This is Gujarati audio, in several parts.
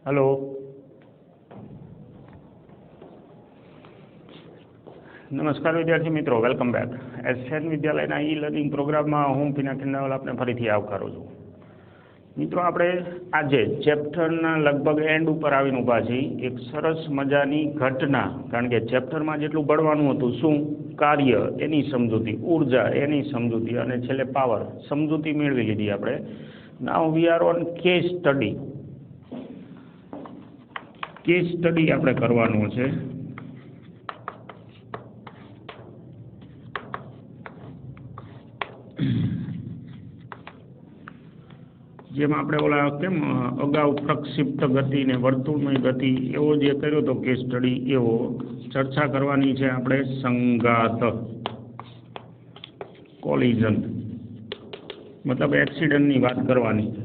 हेलो। नमस्कार विद्यार्थी मित्रों, वेलकम बैक। एसएन विद्यालयના ઈ લર્નિંગ પ્રોગ્રામમાં હું પિનાક ખંડાવાલા આપને ફરીથી આવકારું છું। મિત્રો, આપણે આજે ચેપ્ટરના લગભગ એન્ડ ઉપર આવીને ઊભા છીએ। એક સરસ મજાની ઘટના, કારણ કે ચેપ્ટરમાં જેટલું ભણવાનું હતું, શું કાર્ય એની સમજૂતી, ઉર્જા એની સમજૂતી અને છેલ્લે પાવર સમજૂતી મેળવી લીધી આપણે। Now we are on case study. Case study આપણે કરવાનું છે। જેમાં આપણે ઓલા કેમ અગાઉ પ્રક્ષિપ્ત ગતિ ને વર્તુળમય ગતિ એવો જે કર્યો તો કેસ સ્ટડી, એવો ચર્ચા કરવાની છે આપણે સંઘાત, કોલિઝન, મતલબ એક્સિડન્ટની વાત કરવાની છે।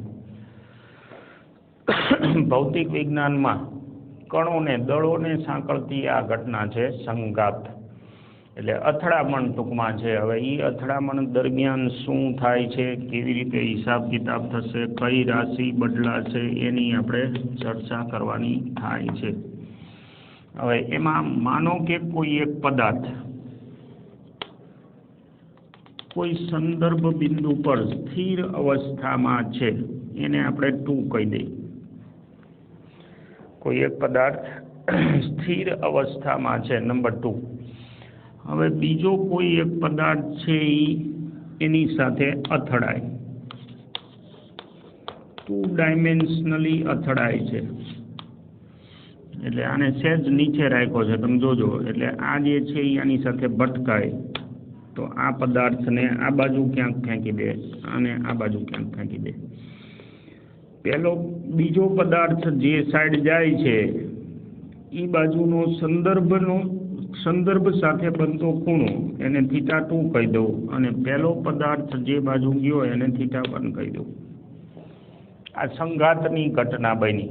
ભૌતિક વિજ્ઞાનમાં કણોને દળોને સાંકળતી આ ઘટના છે સંઘાત, એટલે અથડામણ ટૂંકમાં છે। હવે એ અથડામણ દરમિયાન શું થાય છે, કેવી રીતે હિસાબ કિતાબ થશે, કઈ રાશિ બદલાશે, એની આપણે ચર્ચા કરવાની થાય છે। હવે એમાં માનો કે કોઈ એક પદાર્થ કોઈ સંદર્ભ બિંદુ પર સ્થિર અવસ્થામાં છે, એને આપણે ટુ કહી દઈએ। કોઈ એક પદાર્થ સ્થિર અવસ્થામાં છે, નંબર 2। હવે બીજો કોઈ એક પદાર્થ છે એની સાથે અથડાય, 2 ડાયમેન્શનલી અથડાય છે, એટલે આને સહેજ નીચે રાખ્યો છે, તમે જોજો। એટલે આ જે છે એ આની સાથે ભટકાય તો આ પદાર્થને આ બાજુ ક્યાંક ફેંકી દે અને આ બાજુ ક્યાંક ફેંકી દે। બીજો પદાર્થ જે સાઈડ જાય છે એ બાજુનો સંદર્ભ સાથે બનતો ખૂણો એને θ2 કહી દઉં, અને પહેલો પદાર્થ જે બાજુ ગયો એને θ1 કહી દઉં। આ સંઘાતની ઘટના બની।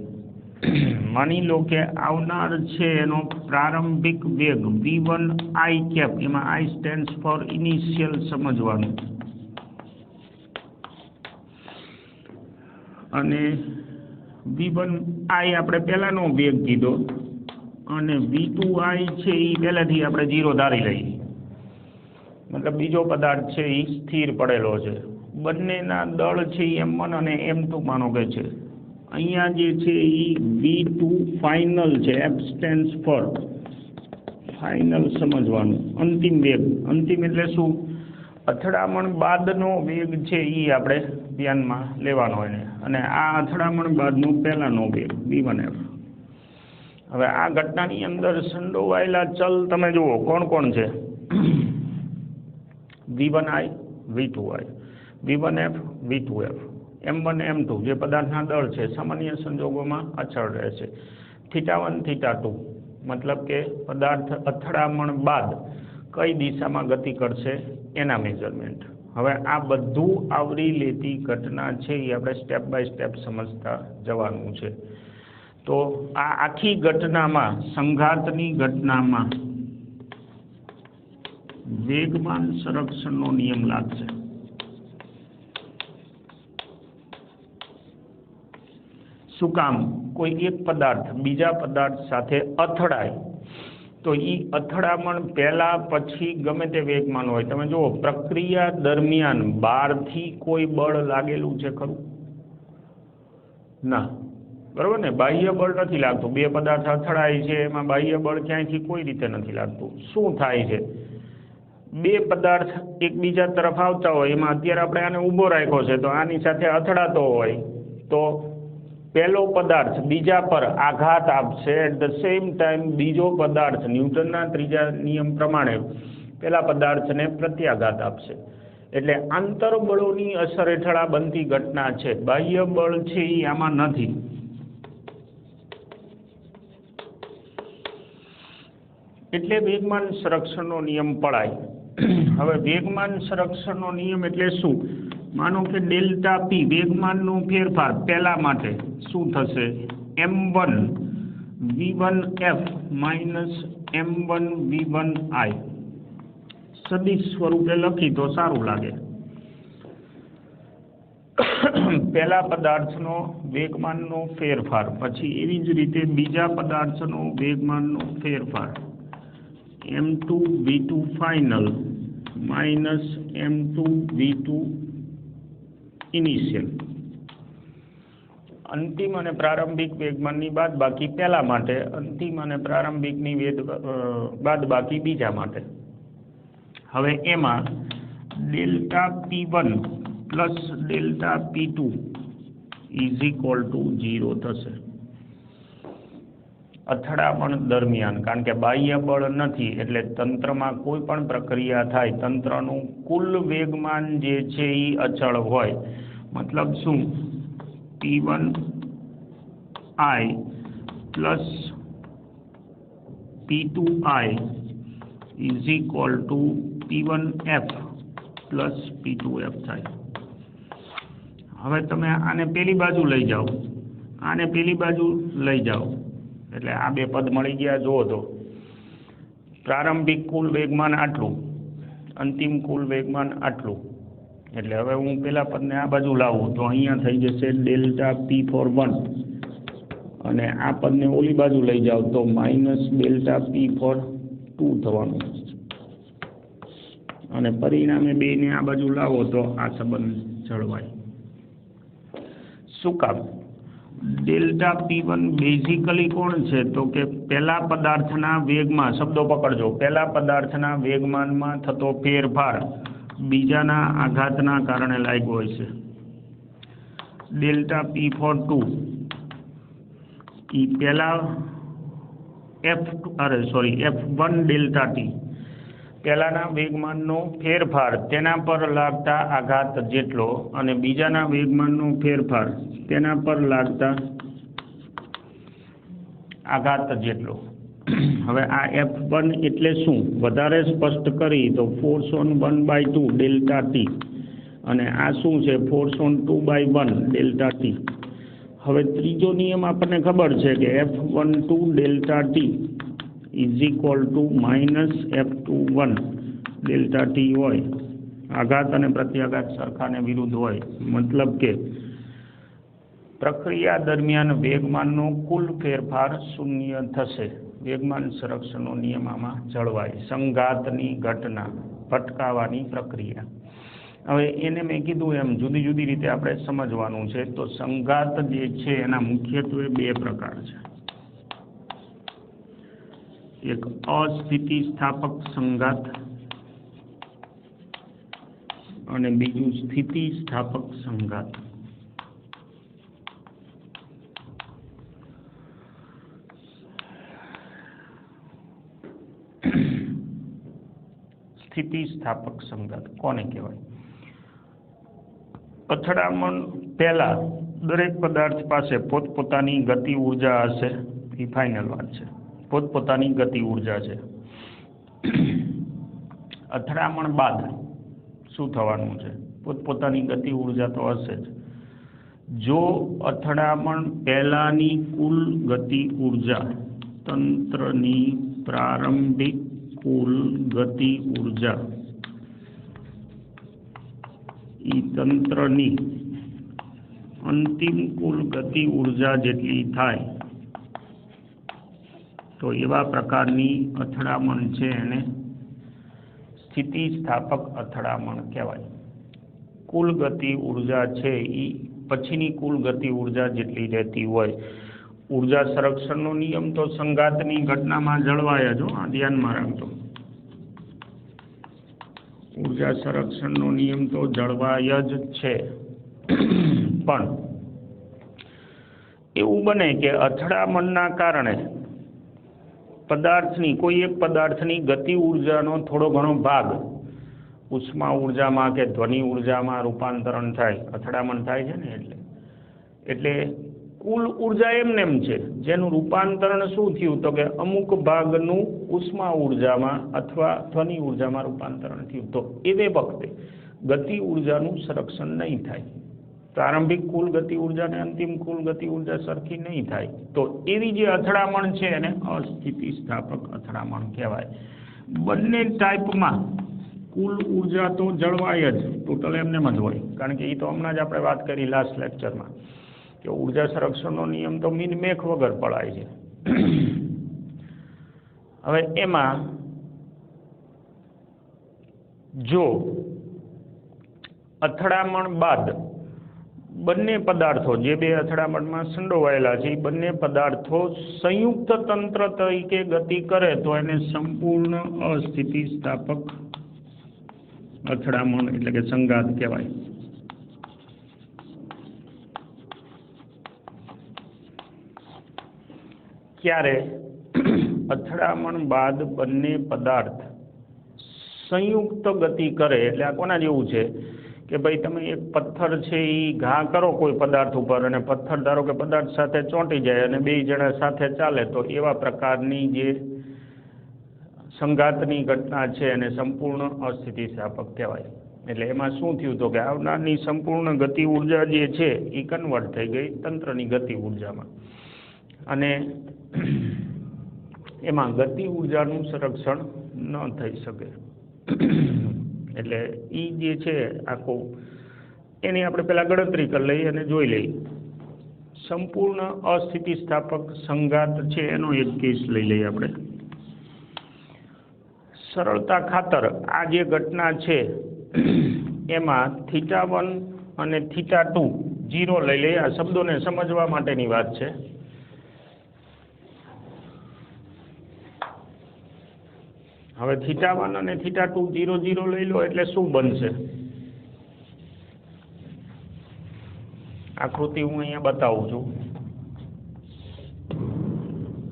માની લો કે આવનાર છે એનો પ્રારંભિક વેગ v1 i કેપ, એમાં i સ્ટેન્ડ્સ ફોર ઇનિશિયલ સમજવાનું, અને v1 i આપણે પહેલાનો વેગ કીધો, અને v2i છે એ પહેલાથી આપણે 0 ધારી લઈએ, મતલબ બીજો પદાર્થ છે એ સ્થિર પડેલો છે। બંનેના દળ છે એ m1 અને m2 માનો કે છે। અહીંયા જે છે એ v2 ફાઇનલ છે, f સ્ટેન્ડ્સ ફોર ફાઇનલ સમજવાનું, અંતિમ વેગ। અંતિમ એટલે શું? અથડામણ બાદનો વેગ છે એ આપણે ધ્યાનમાં લેવાનો એને, અને આ અથડામણ બાદનો પહેલાનો વેગ v1f। હવે આ ઘટનાની અંદર સંડોવાયેલા ચલ તમે જુઓ કોણ કોણ છે? v1i, v2i, v1f, v2f, m1 m2 જે પદાર્થના દળ છે સામાન્ય સંજોગોમાં અચળ રહેશે। θ1 θ2 મતલબ કે પદાર્થ અથડામણ બાદ કઈ દિશામાં ગતિ કરશે એના મેજરમેન્ટ। હવે આ બધું આવરી લેતી ઘટના છે એ આપણે સ્ટેપ બાય સ્ટેપ સમજતા જવાનું છે। તો આ આખી ઘટનામાં, સંઘાતની ઘટનામાં વેગમાન સંરક્ષણનો નિયમ લાગશે। શું કામ? કોઈ એક પદાર્થ બીજા પદાર્થ સાથે અથડાય તો એ અથડામણ પહેલા પછી ગમે તે વેગમાન હોય, તમે જુઓ પ્રક્રિયા દરમિયાન બહારથી કોઈ બળ લાગેલું છે ખરું? ના, બરાબર ને? બાહ્ય બળ નથી લાગતું। બે પદાર્થ અથડાય છે એમાં બાહ્ય બળ ક્યાંયથી કોઈ રીતે નથી લાગતું। શું થાય છે? બે પદાર્થ એકબીજા તરફ આવતા હોય, એમાં અત્યારે આપણે આને ઊભો રાખ્યો છે તો આની સાથે અથડાતો હોય તો પહેલો પદાર્થ બીજા પર આઘાત આપશે, એટ ધ સેમ ટાઈમ બીજો પદાર્થ ન્યૂટનના ત્રીજા નિયમ પ્રમાણે પહેલા પદાર્થને પ્રત્યાઘાત આપશે। એટલે આંતરબળોની અસર હેઠળ આ બનતી ઘટના છે, બાહ્ય બળ છે એ આમાં નથી। એટલે વેગમાન સંરક્ષણનો નિયમ પળાય। હવે વેગમાન સંરક્ષણનો નિયમ એટલે શું? માનો કે ડેલ્ટા પી વેગમાનનો ફેરફાર પહેલા માટે શું થશે? m1 v1f minus m1 v1i। સદિશ સ્વરૂપે લખી તો સારું લાગે। પહેલા પદાર્થનો વેગમાનનો ફેરફાર, પછી એવી જ રીતે બીજા પદાર્થનો વેગમાનનો ફેરફાર, m2 v2 final minus m2 v2 initial. અંતિમ અને પ્રારંભિક વેગમાનની બાદબાકી પહેલા માટે, અંતિમ અને પ્રારંભિકની બાદબાકી બીજા માટે. હવે એમાં delta P1 plus delta P2 is equal to 0 થશે. અથડામણ દરમિયાન, કારણ કે બાહ્ય બળ નથી એટલે તંત્રમાં કોઈ પણ પ્રક્રિયા થાય, તંત્રનું કુલ વેગમાન જે છે એ અચળ હોય. મતલબ શું? P1I plus P2I is equal to P1F plus P2F થાય. હવે તમે આને પેલી બાજુ લઈ જાઓ, આને પેલી બાજુ લઈ જાઓ એટલે આ બે પદ મળી ગયા. જુઓ તો પ્રારંભિક કુલ વેગમાન આટલું, અંતિમ કુલ વેગમાન આટલું. એટલે હવે હું પેલા પદને આ બાજુ લાવું તો અહીંયા થઈ જશે ડેલ્ટા P41 અને આ પદને ઓલી બાજુ લઈ જાઓ તો માઇનસ ડેલ્ટા P42 થવાનું. અને પરિણામે બેને આ બાજુ લાવો તો આ સંબંધ જળવાય. શું કામ? ડેલ્ટા P1 બેઝિકલી કોણ છે? તો કે પહેલા પદાર્થના વેગમાં, શબ્દો પકડજો, પહેલા પદાર્થના વેગમાનમાં થતો ફેરફાર બીજાના આઘાતના કારણે લાગ્યો હોય છે. ડેલ્ટા P42 એ પહેલા F1 ડેલ્ટા T પહેલાના વેગમાનનો ફેરફાર તેના પર લાગતા આઘાત જેટલો અને બીજાના વેગમાનનો ફેરફાર તેના પર લાગતા આઘાત જેટલો. હવે આ F1 એટલે શું? વધારે સ્પષ્ટ કરી તો ફોર્સ ઓન 1/2 ડેલ્ટા T અને આ શું છે? Force on 2/1 delta T. હવે ત્રીજો નિયમ આપણને ખબર છે કે F12 delta T is equal to minus F21 delta T હોય. આઘાત અને પ્રત્યાઘાત સરખાને વિરુદ્ધ હોય. મતલબ કે પ્રક્રિયા દરમિયાન વેગમાનનો કુલ ફેરફાર શૂન્ય થશે. વેગમાન સંરક્ષણનો નિયમ આમાં જળવાય. સંઘાતની ઘટના, ભટકાવાની પ્રક્રિયા. હવે એને મેં કીધું એમ જુદી જુદી રીતે આપણે સમજવાનું છે. તો સંઘાત જે છે એના મુખ્યત્વે બે પ્રકાર છે. એક અસ્થિતિસ્થાપક સંઘાત અને બીજું સ્થિતિસ્થાપક સંઘાત. સ્થિતિસ્થાપક સંઘાત કોને કહેવાય? અથડામણ પહેલા દરેક પદાર્થ પાસે પોતપોતાની ગતિ ઉર્જા હશે. એ ફાઇનલ વાત છે. પોતપોતાની ગતિ ઉર્જા છે. અથડામણ બાદ શું થવાનું છે? પોતપોતાની ગતિ ઉર્જા તો હશે જ. જો અથડામણ પહેલાની કુલ ગતિ ઉર્જા તંત્રની પ્રારંભિક કુલ ગતિ ઉર્જા ઈ તંત્રની અંતિમ કુલ ગતિ ઉર્જા જેટલી થાય તો એવા પ્રકારની અથડામણ છે એને સ્થિતિસ્થાપક અથડામણ કહેવાય. કુલ ગતિ ઉર્જા છે એ પછીની કુલ ગતિ ઉર્જા જેટલી રહેતી હોય. ઉર્જા સંરક્ષણનો નિયમ તો સંઘાતની ઘટનામાં જળવાય જ. આ ધ્યાનમાં રાખજો. ઉર્જા સંરક્ષણનો નિયમ તો જળવાય જ છે. પણ એવું બને કે અથડામણના કારણે પદાર્થની કોઈ એક પદાર્થની ગતિ ઉર્જાનો થોડો ઘણો ભાગ ઉષ્મા ઉર્જામાં કે ધ્વનિ ઉર્જામાં રૂપાંતરણ થાય. અથડામણ થાય છે ને એટલે કુલ ઉર્જા એમનેમ છે, જેનું રૂપાંતરણ શું થયું તો કે અમુક ભાગનું ઉષ્મા ઉર્જામાં અથવા ધ્વનિ ઉર્જામાં રૂપાંતરણ થયું. તો એ વખતે ગતિ ઉર્જાનું સંરક્ષણ નહીં થાય. પ્રારંભિક કુલ ગતિ ઉર્જા અને અંતિમ કુલ ગતિ ઉર્જા સરખી નહીં થાય. તો એવી જે અથડામણ છે એને અસ્થિતિસ્થાપક અથડામણ કહેવાય. બંને ટાઈપમાં કુલ ઉર્જા તો જળવાય જ, ટોટલ એમને જ હોય, કારણ કે એ તો હમણાં જ આપણે વાત કરી લાસ્ટ લેક્ચરમાં કે ઉર્જા સંરક્ષણનો નિયમ તો મીન મેખ વગર પડાય છે. હવે એમાં જો અથડામણ બાદ બંને પદાર્થો, જે બે અથડામણમાં સંડોવાયેલા છે એ બંને પદાર્થો સંયુક્ત તંત્ર તરીકે ગતિ કરે તો એને સંપૂર્ણ અસ્થિતિસ્થાપક અથડામણ એટલે કે સંઘાત કહેવાય. ક્યારે અથડામણ બાદ બંને પદાર્થ સંયુક્ત ગતિ કરે એટલે આ કોના જેવું છે કે ભાઈ તમે એક પથ્થર છે એ ઘા કરો કોઈ પદાર્થ ઉપર અને પથ્થર ધારો કે પદાર્થ સાથે ચોંટી જાય અને બે જણા સાથે ચાલે તો એવા પ્રકારની જે સંઘાતની ઘટના છે એને સંપૂર્ણ અસ્થિતિસ્થાપક કહેવાય. એટલે એમાં શું થયું તો કે આવનારની સંપૂર્ણ ગતિ ઉર્જા જે છે એ કન્વર્ટ થઈ ગઈ તંત્રની ગતિ ઉર્જામાં અને એમાં ગતિ ઉર્જાનું સંરક્ષણ ન થઈ શકે. એટલે એ જે છે આખું એની આપણે પહેલાં ગણતરી કરી લઈએ અને જોઈ લઈએ. સંપૂર્ણ અસ્થિતિસ્થાપક સંઘાત છે એનો એક કેસ લઈ લઈએ આપણે. સરળતા ખાતર આ જે ઘટના છે એમાં θ1 અને θ2 0 લઈ લઈએ. આ શબ્દોને સમજવા માટેની વાત છે. હવે θ1 અને θ2 0 0 લઈ લો એટલે શું બનશે? આકૃતિ હું અહીંયા બતાવું છું.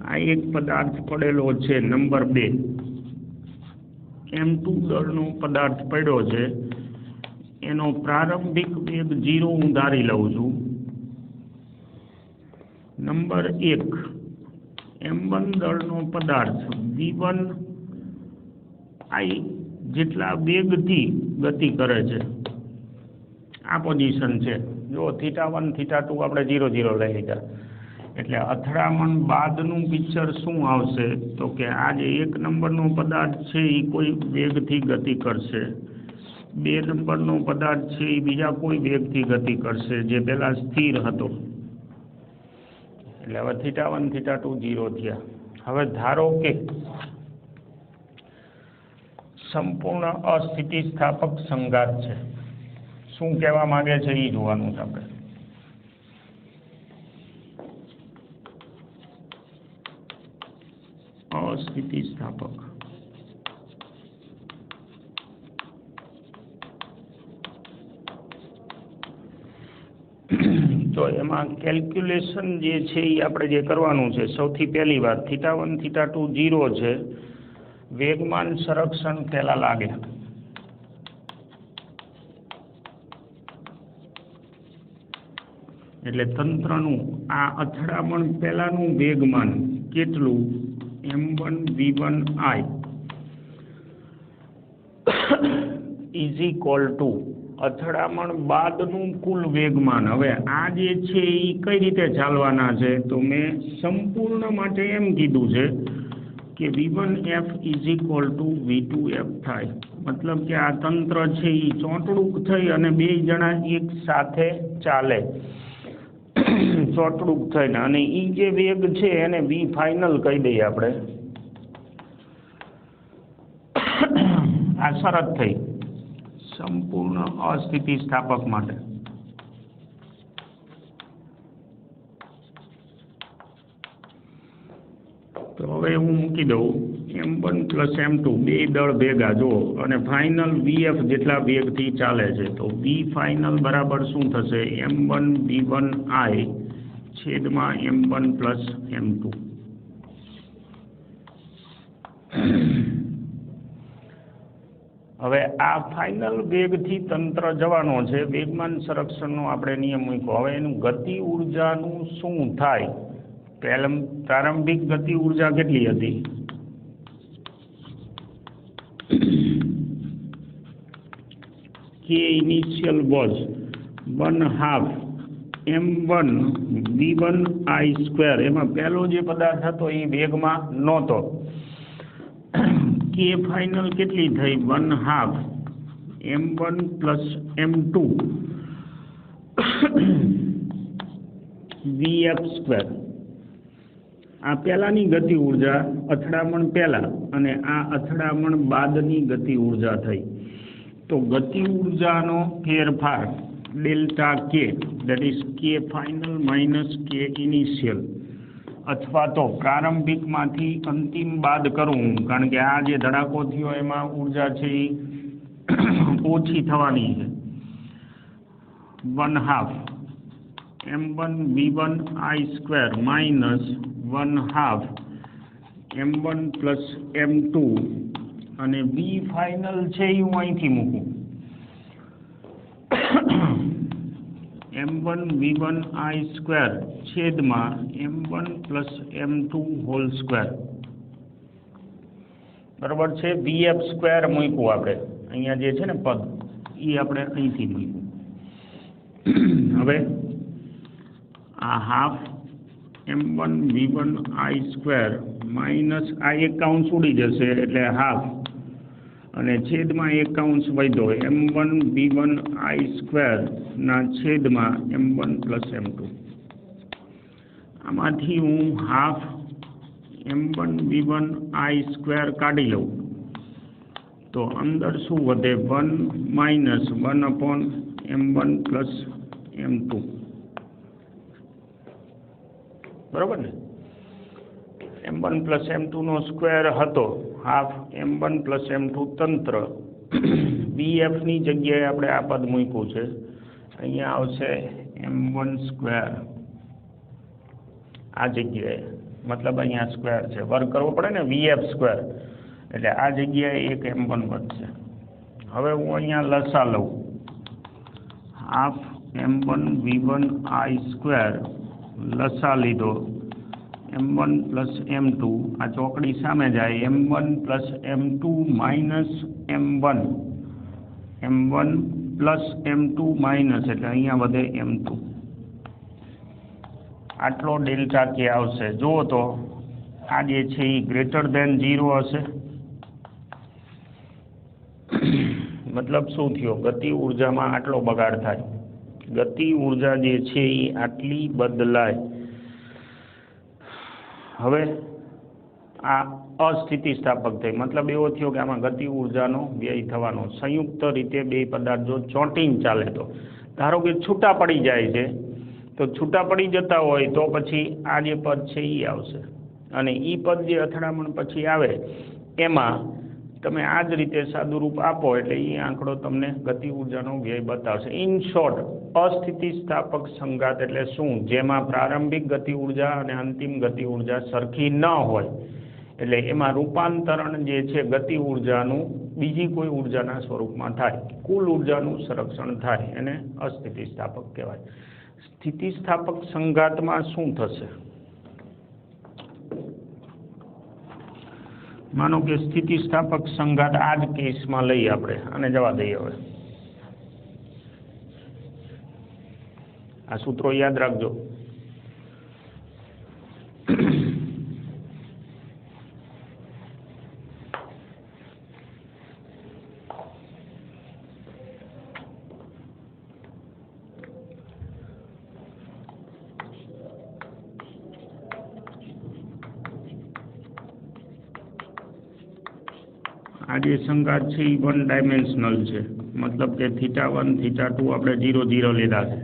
આ એક પદાર્થ પડેલો છે નંબર 2, m2 દળનો પદાર્થ પડ્યો છે, એનો પ્રારંભિક વેગ 0 હું ધારી લઉં છું. નંબર 1 m1 દળનો પદાર્થ v1 I જેટલા વેગથી ગતિ કરે છે આ પોઝિશન છે. જો θ1 θ2 આપણે 0 0 લઈ લીધા એટલે અથડામણ બાદનું પિક્ચર શું આવશે તો કે આ જે 1 નંબરનો પદાર્થ છે એ કોઈ વેગથી ગતિ કરશે, 2 નંબરનો પદાર્થ છે એ બીજા કોઈ વેગથી ગતિ કરશે જે પહેલાં સ્થિર હતો. એટલે હવે θ1 θ2 0 થયા. હવે ધારો કે સંપૂર્ણ અસ્થિતિસ્થાપક સંઘાત છે. શું કહેવા માંગે છે એ જોવાનું છે આપણે. અસ્થિતિસ્થાપક તો એમાં કેલ્ક્યુલેશન જે છે એ આપણે જે કરવાનું છે સૌથી પહેલી વાત θ1 θ2 0 છે. વેગમાન સંરક્ષણ પહેલા લાગે. એટલે તંત્રનું આ અથડામણ પહેલાનું વેગમાન કેટલું m1 v1 I is equal to અથડામણ બાદનું કુલ વેગમાન. હવે આ જે છે એ કઈ રીતે ચાલવાના છે તો મેં સંપૂર્ણ માટે એમ કીધું છે કે v1f is equal to v2f થાય. મતલબ કે આ તંત્ર છે એ ચોંટડુક થઈ અને બે જણા એક સાથે ચાલે ચોંટડુક થઈને અને એ જે વેગ છે એને v ફાઇનલ કહી દઈએ આપણે. આ શરત થઈ સંપૂર્ણ અસ્થિતિસ્થાપક માટે. તો હવે હું મૂકી દઉં m1 + m2 બે દળ ભેગા જુઓ અને ફાઇનલ vf જેટલા વેગથી ચાલે છે તો v ફાઇનલ બરાબર શું થશે m1 v1 I છેદમાં m1 + m2. હવે આ ફાઇનલ વેગથી તંત્ર જવાનો છે. વેગમાન સંરક્ષણનો આપણે નિયમ મૂક્યો. હવે એનું ગતિ ઉર્જાનું શું થાય? પ્રારંભિક ગતિ ઉર્જા કેટલી હતી? k initial was 1/2 m1 v1 I². એમાં પહેલો જે પદાર્થ હતો એ વેગમાં નહોતો. k ફાઇનલ કેટલી થઈ 1/2 m1 પ્લસ m2 vf²। આ પહેલાની ગતિ ઉર્જા અથડામણ પહેલા અને આ અથડામણ બાદની ગતિ ઉર્જા થઈ। તો ગતિ ઉર્જાનો ફેરફાર ડેલ્ટા કે દેટ ઇઝ કે ફાઇનલ માઇનસ કે ઇનિશિયલ અથવા તો પ્રારંભિકમાંથી અંતિમ બાદ કરવું, કારણ કે આ જે ધડાકો થયો એમાં ઉર્જા છે એ ઓછી થવાની છે, 1/2 m1 v1 I² minus 1/2 m1 plus m2 અને v ફાઇનલ છે એ હું અહીંથી મૂકું m1 v1 I² છેદમાં m1 plus m2 whole square બરાબર છે। vf² મૂક્યું આપણે અહીંયા જે છે ને પદ એ આપણે અહીંથી મૂક્યું। હવે આ half m1 v1 I² minus આ એક કાઉન્સ ઉડી જશે એટલે હાફ અને છેદમાં એક કાઉન્સ વધ્યો m1 v1 I² ના છેદમાં m1 પ્લસ m2। આમાંથી હું હાફ m1 v1 I² કાઢી લઉં તો અંદર શું વધે 1 માઇનસ 1/m1 પ્લસ m2 બરાબર ને। m1 પ્લસ m2 નો સ્ક્વેર હતો હાફ m1 પ્લસ m2 તંત્ર vf ની જગ્યાએ આપણે આ પદ મૂક્યું છે અહીંયા આવશે m1² આ જગ્યાએ મતલબ અહીંયા સ્ક્વેર છે વર્ગ કરવો પડે ને vf² એટલે આ જગ્યાએ એક m1 વધશે। હવે હું અહીંયા લસા લઉં હાફ m1 v1 I² લસા લીધો m1 પ્લસ m2 આ ચોકડી સામે જાય m1 plus m2 minus m1 plus m2 minus એટલે અહીંયા વધે m2 આટલો ડેલ્ટા કે આવશે। જુઓ તો આ જે છે એ ગ્રેટર દેન 0 હશે મતલબ શું થયો ગતિ ઉર્જામાં આટલો બગાડ થાય, ગતિ ઉર્જા જે છે એ આટલી બદલાય। હવે આ અસ્થિતિસ્થાપક થઈ મતલબ એવો થયો કે આમાં ગતિ ઉર્જાનો વ્યય થવાનો। સંયુક્ત રીતે બે પદાર્થ જો ચોંટીને ચાલે તો ધારો કે છૂટા પડી જાય છે તો છૂટા પડી જતા હોય તો પછી આ જે પદ છે એ આવશે અને એ પદ જે અથડામણ પછી આવે એમાં તમે આ જ રીતે સાદુરૂપ આપો એટલે એ આંકડો તમને ગતિ ઉર્જાનો વ્યય બતાવશે। ઇન શોર્ટ અસ્થિતિસ્થાપક સંઘાત એટલે શું? જેમાં પ્રારંભિક ગતિ ઉર્જા અને અંતિમ ગતિ ઉર્જા સરખી ન હોય એટલે એમાં રૂપાંતરણ જે છે ગતિ ઉર્જાનું બીજી કોઈ ઉર્જાના સ્વરૂપમાં થાય, કુલ ઉર્જાનું સંરક્ષણ થાય, એને અસ્થિતિસ્થાપક કહેવાય। સ્થિતિસ્થાપક સંઘાતમાં શું થશે? માનો કે સ્થિતિસ્થાપક સંઘાત આ જ કેસમાં લઈએ આપણે આને જવા દઈએ। હવે આ સૂત્રો યાદ રાખજો। આ જે સંઘાત છે એ 1 ડાયમેન્શનલ છે મતલબ કે θ1 θ2 આપણે 0 0 લીધા છે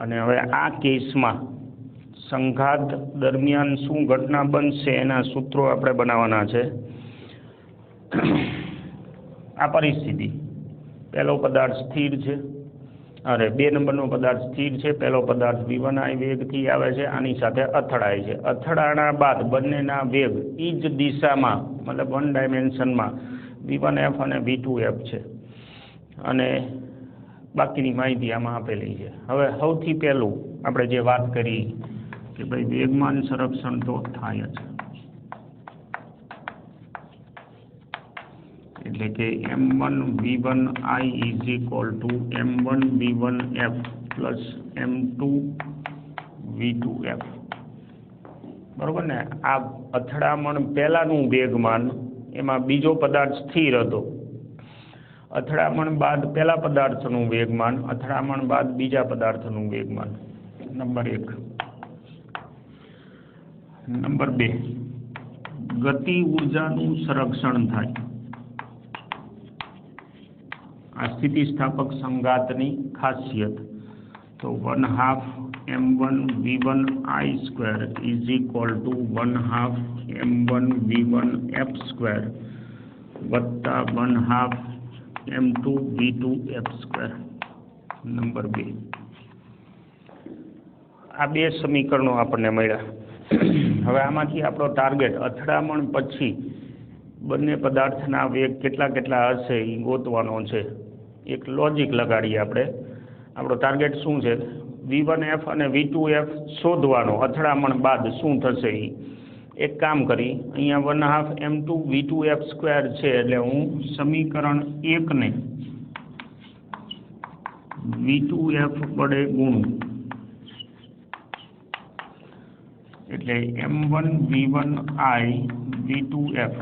અને હવે આ કેસમાં સંઘાત દરમિયાન શું ઘટના બનશે એના સૂત્રો આપણે બનાવવાના છે। આ પરિસ્થિતિ પહેલો પદાર્થ સ્થિર છે અરે 2 નંબરનો પદાર્થ સ્થિર છે, પહેલો પદાર્થ v1 I વેગથી આવે છે, આની સાથે અથડાય છે, અથડાણા બાદ બંનેના વેગ એ જ દિશામાં મતલબ 1 ડાયમેન્શનમાં v1f અને v2f છે અને બાકીની માહિતી આમાં આપેલી છે। હવે સૌથી પહેલું આપણે જે વાત કરી કે ભાઈ વેગમાન સંરક્ષણ તો થાય જ એટલે કે m1 v1 I is equal to m1 v1f plus m2 v2f બરોબર ને। આ અથડામણ પહેલાનું વેગમાન એમાં બીજો પદાર્થ સ્થિર હતો, અથડામણ બાદ પહેલા પદાર્થનું વેગમાન, અથડામણ બાદ બીજા પદાર્થનું વેગમાન. નંબર 1. નંબર 2, ગતિ ઉર્જાનું સંરક્ષણ થાય. આ સ્થિતિસ્થાપક સંઘાતની ખાસિયત. તો 1/2 m1 v1 I square is equal to 1/2 m1 v1 f square વત્તા 1/2 m2 v2 f square. Number 2. આ બે સમીકરણો આપણને મળ્યા. હવે આમાંથી આપણો ટાર્ગેટ અથડામણ પછી બંને પદાર્થના વેગ કેટલા કેટલા હશે એ ગોતવાનો છે. એક લોજિક લગાડીએ આપણે. આપણો ટાર્ગેટ શું છે? v1f અને v2f શોધવાનો અથડામણ બાદ શું થશે એ. એક કામ કરી, અહીંયા 1/2 m2 v2f સ્ક્વેર છે એટલે હું સમીકરણ 1 ને v2f વડે ગુણું એટલે m1 v1 I v2f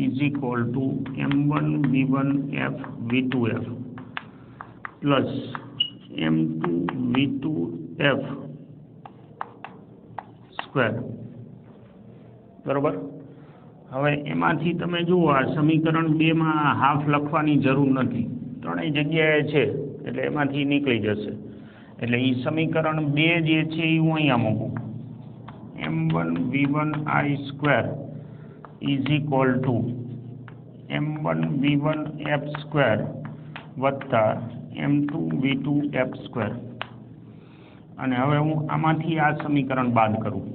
is equal to m1 v1 f v2f plus m2 v2f square. બરોબર. હવે એમાંથી તમે જુઓ આ સમીકરણ 2 માં હાફ લખવાની જરૂર નથી, ત્રણેય જગ્યાએ છે એટલે એમાંથી નીકળી જશે. એટલે એ સમીકરણ 2 જે છે એ હું અહીંયા મૂકું. m1 v1 I square is equal to m1 v1 f square વત્તા m2 v2 f સ્ક્વેર. અને હવે હું આમાંથી આ સમીકરણ બાદ કરું,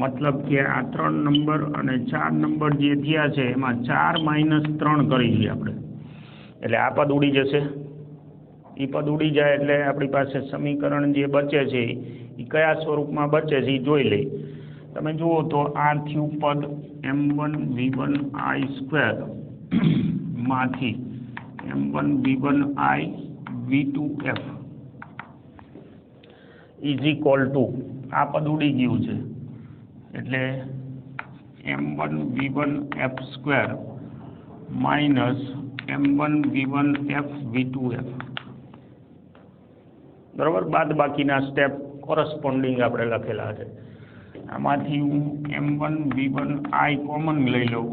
મતલબ કે આ 3 નંબર અને 4 નંબર જે થયા છે એમાં 4 - 3 કરી લઈએ આપણે, એટલે આ પદ ઉડી જશે. એ પદ ઉડી જાય એટલે આપણી પાસે સમીકરણ જે બચે છે એ કયા સ્વરૂપમાં બચે છે એ જોઈ લઈ. તમે જુઓ તો આ થયું પદ m1 v1 I સ્ક્વેર માંથી m1 v1 I v2f is equal to આ પદ ઉડી ગયું છે એટલે m1 v1 f square minus m1 v1 f v2f. બરાબર. બાદ બાકીના સ્ટેપ કોરસ્પોન્ડિંગ આપણે લખેલા છે. આમાંથી હું m1 v1 I કોમન લઈ લઉં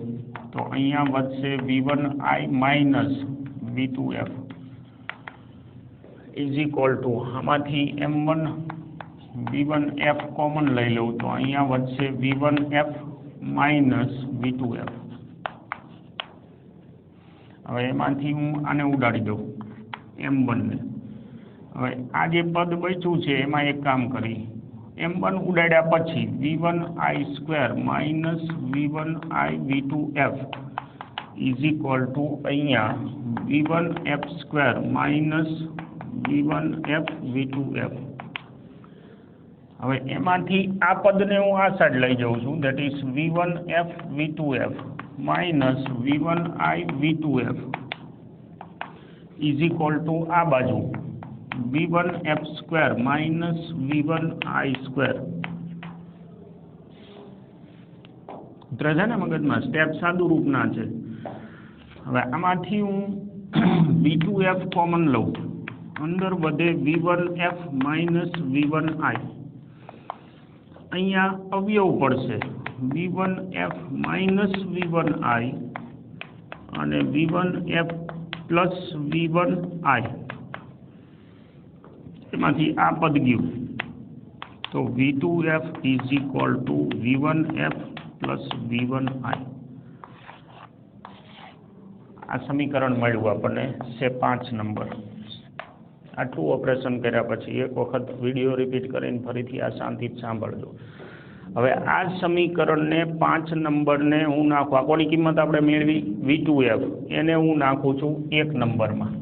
તો અહીંયા વધશે v1 I minus v2f is equal to આમાંથી m1 v1 f કોમન લઈ લઉં તો અહીંયા વધશે v1 f માઇનસ v2f. હવે એમાંથી હું આને ઉડાડી દઉં m1 ને. હવે આ જે પદ બચ્યું છે એમાં એક કામ કરી, m1 ઉડાડ્યા પછી v1 I square minus v1 I v2f is equal to અહીંયા v1 f square minus v1 f v2f. હવે એમાંથી આ પદને હું આ સાઈડ લઈ જાઉં છું, that is v1 f v2f minus v1 I v2f is equal to આ બાજુ v1 f square minus v1 I square. ઉતરે છે ને મગજમાં? સ્ટેપ સાદું રૂપના છે. હવે આમાંથી હું v2f કોમન લઉં, અંદર વધે v1 f minus v1 I. અહીંયા અવયવ પડશે v1 f minus v1 I અને v1 f plus v1 I. એમાંથી આ પદ ગયું તો v2f is equal to v1f plus v1 I. આ સમીકરણ મળ્યું આપણને છે 5 નંબર. આટલું ઓપરેશન કર્યા પછી એક વખત વિડીયો રિપીટ કરીને ફરીથી આ શાંતિથી સાંભળજો. હવે આ સમીકરણને 5 નંબરને હું નાખું, કોની કિંમત આપણે મેળવી v2f, એને હું નાખું છું 1 નંબરમાં.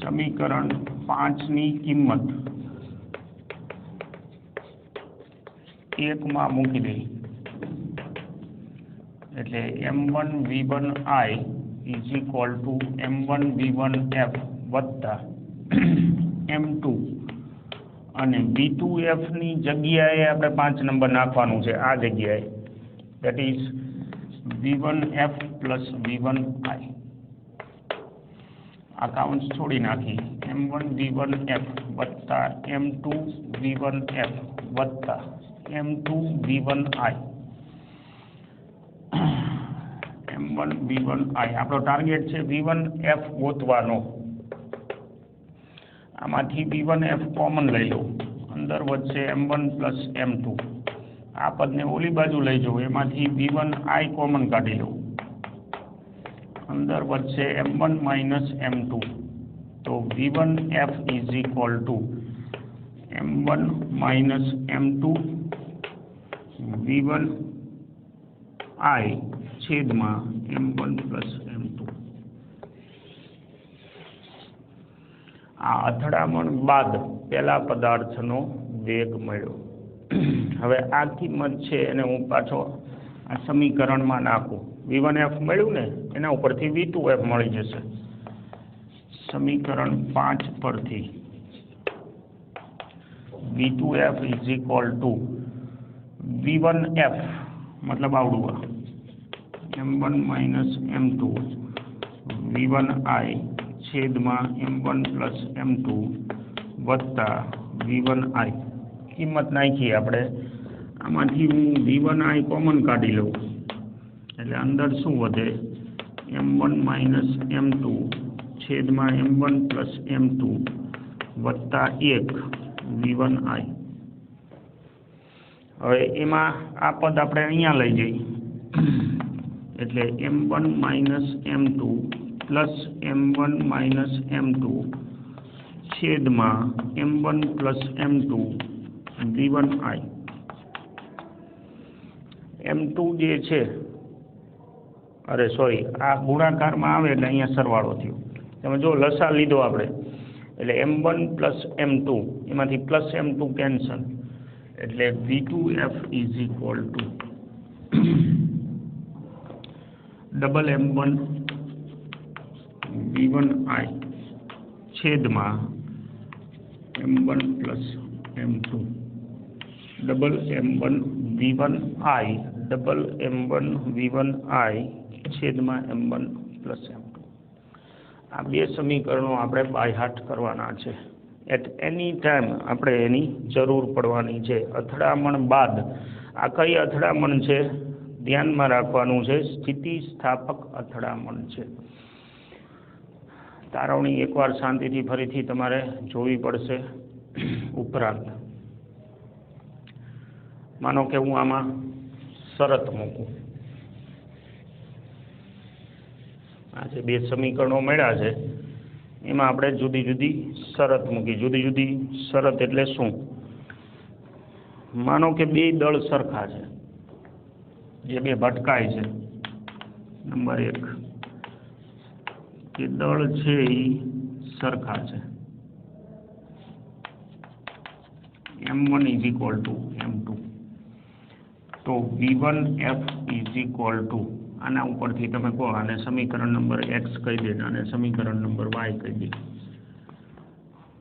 સમીકરણ 5 ની કિંમત 1 માં મૂકી દઈ એટલે m1 v1 I is equal to m1 v1 f વત્તા M2 અને V2F ની જગ્યાએ આપણે 5 નંબર નાખવાનું છે આ જગ્યાએ, that is V1F plus V1I. આ કાઉન્ટ્સ છોડી નાખી, M1 V1F વત્તા M2 V1F વત્તા M2 V1I. M1 V1I આપણો ટાર્ગેટ છે V1F ગોતવાનો. આમાંથી V1F કોમન લઈ લો, અંદર વધશે M1 પ્લસ M2. આ પદને ઓલી બાજુ લઈ જાઓ, એમાંથી V1I કોમન કાઢી લો, અંદર વધશે M1 માઇનસ M2. તો V1F is equal to M1 minus M2 V1I છેદમાં M1 પ્લસ M2. આ અથડામણ બાદ પહેલા પદાર્થનો વેગ મળ્યો. હવે આ કિંમત છે એને હું પાછો આ સમીકરણમાં નાખું. V1F મળ્યું ને, એના ઉપરથી V2F મળી જશે. સમીકરણ 5 પરથી V2F is equal to V1F મતલબ આવડું M1 માઇનસ M2 V1I છેદમાં M1 પ્લસ M2 વત્તા V1I. કિંમત નાખી આપણે, આમાંથી હું V1I કોમન કાઢી લઉં એટલે અંદર શું વધે M1 માઇનસ M2 છેદમાં M1 પ્લસ M2 વત્તા 1 V1I. હવે એમાં આ પદ આપણે અહીંયા લઈ જઈએ એટલે M1 minus M2 plus M1 minus M2 છેદમાં M1 plus M2 V1I. M2 જે છે, અરે સોરી, આ ગુણાકારમાં આવે એટલે અહીંયા સરવાળો થયો. તમે જો લસા લીધો આપણે એટલે M1 પ્લસ M2 એમાંથી પ્લસ M2 કેન્સલ એટલે V2F is equal to double M1 V1I છેદમાં M1 plus M2 double M1 V1I double M1 V1I છેદમાં M1 પ્લસ M2. આ બે સમીકરણો આપણે બાયહાટ કરવાના છે. એટ એની ટાઈમ આપણે એની જરૂર પડવાની છે. અથડામણ બાદ આ કઈ અથડામણ છે ધ્યાનમાં રાખવાનું છે, સ્થિતિસ્થાપક અથડામણ છે. તારવણી એકવાર શાંતિથી ફરીથી તમારે જોવી પડશે. ઉપરાંત માનો કે હું આમાં શરત મૂકું, આ જે બે સમીકરણો મળ્યા છે એમાં આપણે જુદી જુદી શરત મૂકી. જુદી જુદી શરત એટલે શું? માનો કે બે દળ સરખા છે, જે બે ભટકાય છે. નંબર 1 કે દળ છે એ સરખા છે, M1 is equal to M2. તો V1F ઇઝ ઇક્વલ ટુ આના ઉપરથી તમે કહો, આને સમીકરણ નંબર X કહી દે અને સમીકરણ નંબર Y કહી દે.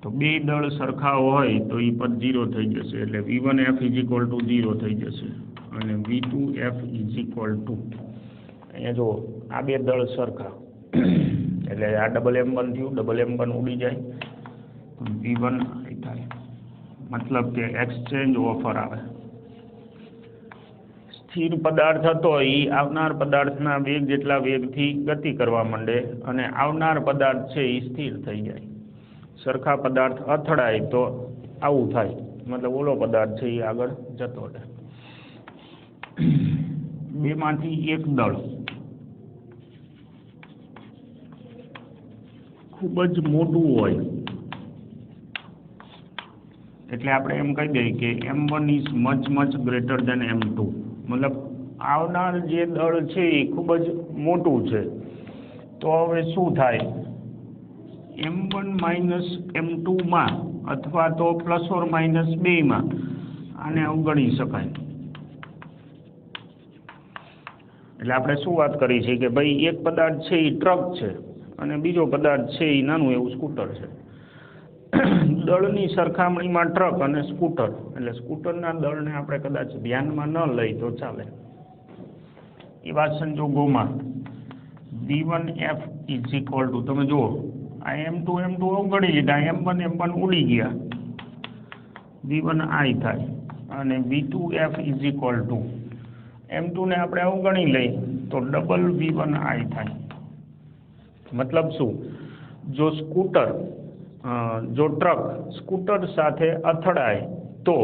તો બે દળ સરખા હોય તો એ પદ 0 થઈ જશે એટલે V1F ઇઝ ઇક્વલ ટુ 0 થઈ જશે અને V2F ઇઝ ઇક્વલ ટુ, અહીંયા જુઓ આ બે દળ સરખા એટલે આ ડબલ M1 થયું, ડબલ M1 ઉડી જાય તો V1I થાય. મતલબ કે એક્સચેન્જ ઓફર આવે. સ્થિર પદાર્થ હતો એ આવનાર પદાર્થના વેગ જેટલા વેગથી ગતિ કરવા માંડે અને આવનાર પદાર્થ છે એ સ્થિર થઈ જાય. સરખા પદાર્થ અથડાય તો આવું થાય, મતલબ ઓલો પદાર્થ છે એ આગળ જતો રહે. બેમાંથી એક દળ ખૂબ જ મોટું હોય એટલે આપણે એમ કહી દઈએ કે M1 is much greater than M2. મતલબ આવનાર જે દળ છે એ ખૂબ જ મોટું છે. તો હવે શું થાય, M1 માઇનસ M2માં અથવા તો પ્લસ ઓર માઇનસ 2માં આને અવગણી શકાય. એટલે આપણે શું વાત કરી છે કે ભાઈ એક પદાર્થ છે એ ટ્રક છે અને બીજો પદાર્થ છે એ નાનું એવું સ્કૂટર છે. દળની સરખામણીમાં ટ્રક અને સ્કૂટર, એટલે સ્કૂટરના દળને આપણે કદાચ ધ્યાનમાં ન લઈ તો ચાલે. એવા સંજોગોમાં V1F ઇઝ ઇક્વલ ટુ, તમે જુઓ આ M2 અવગણી લીધા, M1 ઉડી ગયા, V1I થાય અને V2F is equal to M2 ને આપણે અવગણી લઈ તો ડબલ V1I થાય. મતલબ શું? જો ટ્રક સ્કૂટર સાથે અથડાય તો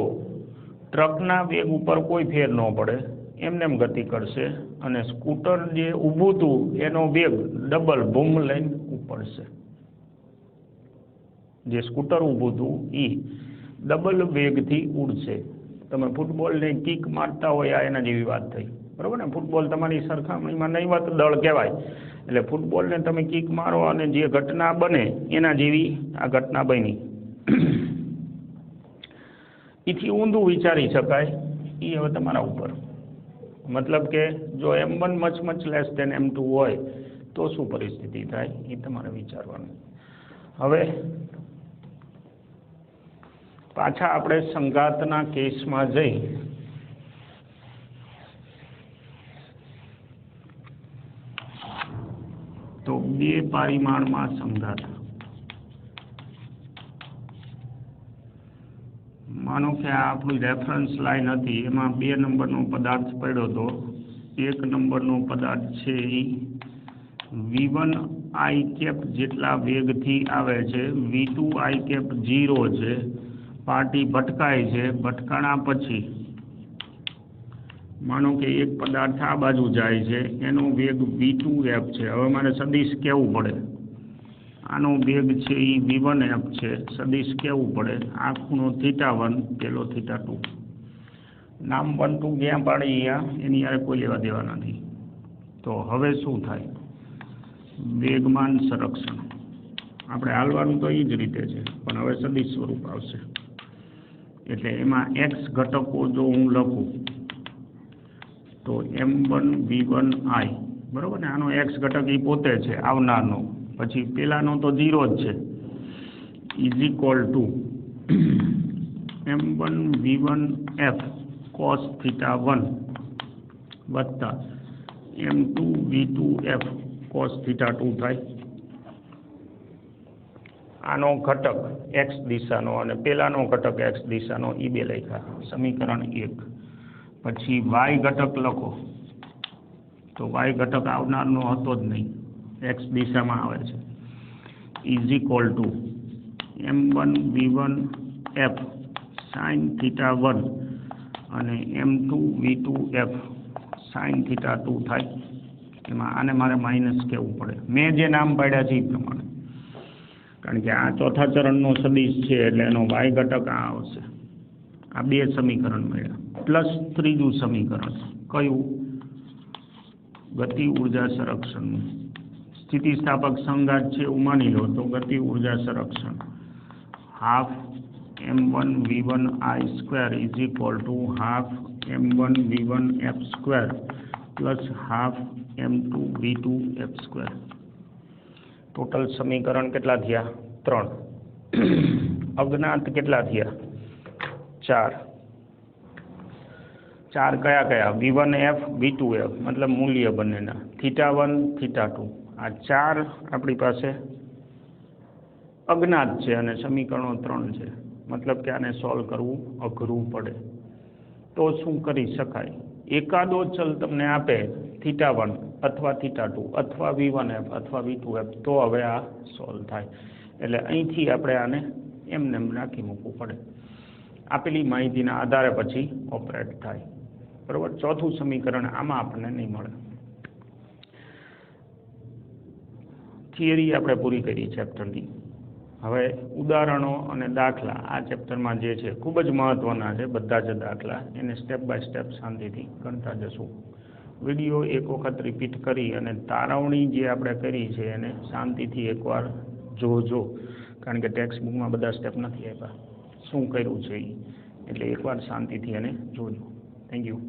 ટ્રકના વેગ ઉપર કોઈ ફેર ન પડે, એમનેમ ગતિ કરશે, અને સ્કૂટર જે ઊભું હતું એનો વેગ ડબલ બૂમ લઈને ઉપડશે. જે સ્કૂટર ઊભું હતું એ ડબલ વેગથી ઉડશે. તમે ફૂટબોલને કિક મારતા હોય, આ એના જેવી વાત થઈ, બરાબર ને? ફૂટબોલ તમારી સરખામણીમાં નહીવત દળ કહેવાય, એટલે ફૂટબોલને તમે કિક મારો અને જે ઘટના બને એના જેવી આ ઘટના બની. એથી ઊંધું વિચારી શકાય, એ હવે તમારા ઉપર. મતલબ કે જો M1 much less than M2 હોય તો શું પરિસ્થિતિ થાય એ તમારે વિચારવાનું. હવે પાછા આપણે સંઘાતના કેસમાં જઈ તો બે પરિમાણમાં સંઘાત. માનો કે આ આપણી રેફરન્સ લાઈન હતી, એમાં 2 નંબરનો પદાર્થ પડ્યો હતો. 1 નંબરનો પદાર્થ છે એ V1I કેપ જેટલા વેગથી આવે છે, V2I કેપ 0 છે, પાર્ટી ભટકાય છે. ભટકાણા પછી માનો કે એક પદાર્થ આ બાજુ જાય છે, એનો વેગ V2F છે. હવે મારે સદિશ કહેવું પડે, આનો વેગ છે એ V1F છે, સદિશ કહેવું પડે. આ ખૂણો θ1, પેલો θ2. નામ 1 2 ક્યાં પાડી એની યારે કોઈ લેવા દેવા નથી. તો હવે શું થાય? વેગમાન સંરક્ષણ. આપણે હાલવાનું તો એ જ રીતે છે, પણ હવે સદિશ સ્વરૂપ આવશે. એટલે એમાં x ઘટકો જો હું લખું તો M1 V1I, બરાબર ને? આનો x ઘટક એ પોતે છે આવનારનો, પછી પેલાનો તો 0 જ છે, is equal to M1 V1F cos θ1 વત્તા M2 V2F cos θ2 થાય. આનો ઘટક x દિશાનો અને પેલાનો ઘટક x દિશાનો, એ બે લખ્યા, સમીકરણ 1. પછી y ઘટક લખો તો y ઘટક આવનારનો હતો જ નહીં, x દિશામાં આવે છે, is equal to M1 V1F sin θ1 અને M2 V2F sin θ2 થાય. એમાં આને મારે માઇનસ કહેવું પડે, મેં જે નામ પાડ્યા છે એ પ્રમાણે, કારણ કે આ ચોથા ચરણનો સદિશ છે એટલે એનો y ઘટક આ આવશે. આ 2 સમીકરણ મળ્યા, પ્લસ ત્રીજું સમીકરણ કયું? ગતિ ઉર્જા સંરક્ષણનું. સ્થિતિસ્થાપક સંઘાત છે એવું માની લો તો ગતિ ઉર્જા સંરક્ષણ half M1 V1I square is equal to half M1 V1F square plus half M2 V2F square. Total સમીકરણ કેટલા થયા? 3. અજ્ઞાત કેટલા થયા? 4. 4 કયા? V1F V2F, મતલબ મૂલ્ય બંનેના, θ1 θ2. આ 4 આપણી પાસે અજ્ઞાત છે અને સમીકરણો 3 છે. મતલબ કે આને સોલ્વ કરવું અઘરું પડે. તો શું કરી શકાય? એકાદો ચલ તમને આપે θ1 અથવા θ2 અથવા V1F અથવા V2F, તો હવે આ સોલ્વ થાય. એટલે અહીંથી આપણે આને એમને નાખી મૂકવું પડે. આપેલી માહિતીના આધારે પછી ઓપરેટ થાય, બરાબર? ચોથું સમીકરણ આમાં આપણને નહીં મળે. થિયરી આપણે પૂરી કરી ચેપ્ટરની. હવે ઉદાહરણો અને દાખલા આ ચેપ્ટરમાં જે છે ખૂબ જ મહત્ત્વના છે. બધા જ દાખલા એને સ્ટેપ બાય સ્ટેપ શાંતિથી ગણતા જશું. વિડીયો એક વખત રિપીટ કરી અને તારવણી જે આપણે કરી છે એને શાંતિથી એકવાર જોજો, કારણ કે ટેક્સ્ટ બુકમાં બધા સ્ટેપ નથી આપ્યા, શું કર્યું છે એ. એટલે એકવાર શાંતિથી એને જોજો. Thank you.